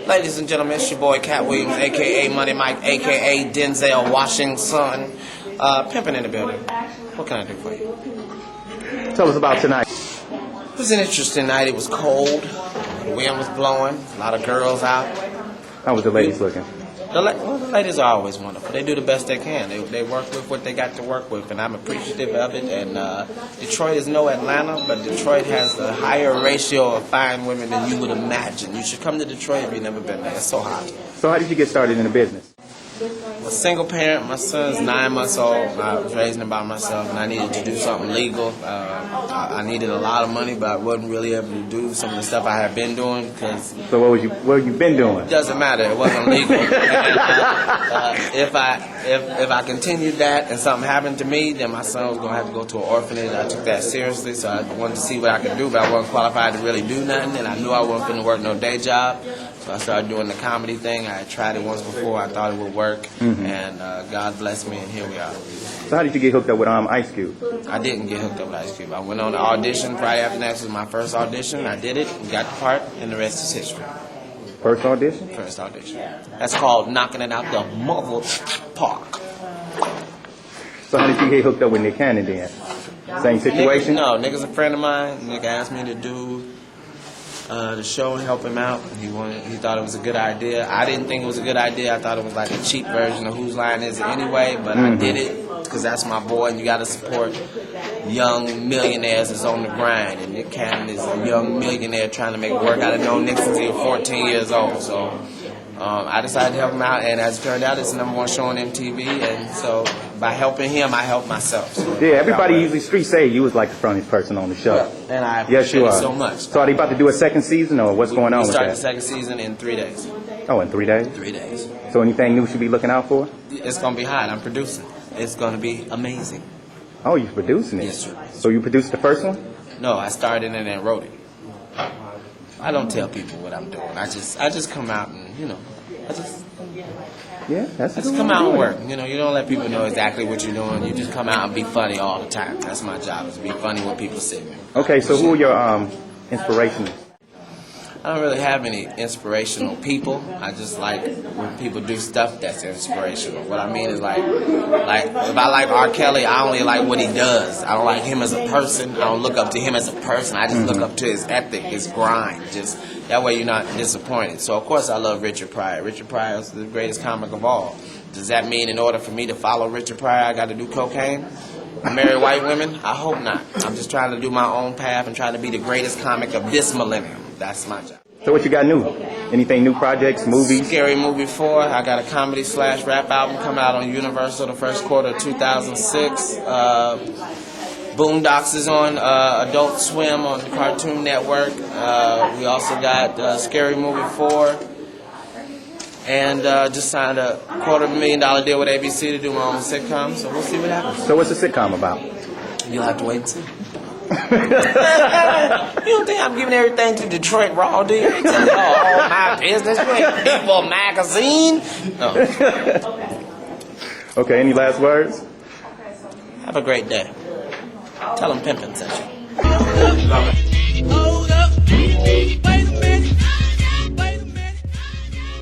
Ladies and gentlemen, it's your boy Katt Williams, a.k.a. Money Mike, a.k.a. Denzel Washington. Pimping in the building. What can I do for you? Tell us about tonight. It was an interesting night. It was cold. The wind was blowing. A lot of girls out. How was the ladies looking? The ladies are always wonderful. They do the best they can. They work with what they got to work with, and I'm appreciative of it. And Detroit is no Atlanta, but Detroit has a higher ratio of fine women than you would imagine. You should come to Detroit if you've never been there. It's so hot. So how did you get started in the business? A single parent. My son's 9 months old. I was raising him by myself, and I needed to do something legal. I needed a lot of money, but I wasn't really able to do some of the stuff I had been doing because. So what have you been doing? It doesn't matter. It wasn't legal. If I continued that and something happened to me, then my son was gonna have to go to an orphanage. I took that seriously, so I wanted to see what I could do, but I wasn't qualified to really do nothing, and I knew I wasn't going to work no day job. So I started doing the comedy thing. I had tried it once before. I thought it would work, and God blessed me, and here we are. So how did you get hooked up with Ice Cube? I didn't get hooked up with Ice Cube. I went on the audition. Friday after next was my first audition. I did it, got the part, and the rest is history. First audition? First audition. That's called knocking it out the mother park. So how did you get hooked up with Nick Cannon then? Same situation? Nigga's a friend of mine. Nick asked me to do the show and help him out. He thought it was a good idea. I didn't think it was a good idea. I thought it was like a cheap version of Whose Line Is It Anyway, but I did it because that's my boy, and you got to support young millionaires that's on the grind. And Nick Cannon is a young millionaire trying to make it work. I didn't know Nick since he was 14 years old, so I decided to help him out, and as it turned out, it's the #1 show on MTV, and so by helping him, I helped myself. So yeah, everybody usually street say you was like the funniest person on the show. Yeah, and I appreciate it so much. So are they about to do a second season, or what's going on with that? We start the second season in 3 days. Oh, in 3 days? 3 days. So anything new we should be looking out for? It's going to be hot. I'm producing. It's going to be amazing. Oh, you're producing it? Yes, sir. So you produced the first one? No, I started and then wrote it. I don't tell people what I'm doing. I just come out and, I just come out and work. You don't let people know exactly what you're doing. You just come out and be funny all the time. That's my job, is to be funny when people see me. Okay, so who are your inspirations? I don't really have any inspirational people. I just like when people do stuff that's inspirational. What I mean is like if I like R. Kelly, I only like what he does. I don't like him as a person. I don't look up to him as a person. I just look up to his ethic, his grind. Just that way you're not disappointed. So of course I love Richard Pryor. Richard Pryor is the greatest comic of all. Does that mean in order for me to follow Richard Pryor, I got to do cocaine? Marry white women? I hope not. I'm just trying to do my own path and try to be the greatest comic of this millennium. That's my job. So what you got new? Anything new projects, movies? Scary Movie 4. I got a comedy/rap album coming out on Universal the first quarter of 2006. BOONDOCKS is on Adult Swim on the Cartoon Network. We also got Scary Movie 4. And just signed a $250,000 deal with ABC to do my own sitcom, so we'll see what happens. So what's the sitcom about? You'll have to wait and see. You don't think I'm giving everything to Detroit Raw, do you? All my business. You ain't People magazine. No. Okay, any last words? Have a great day. Tell them Pimpin' sent you. Hold up.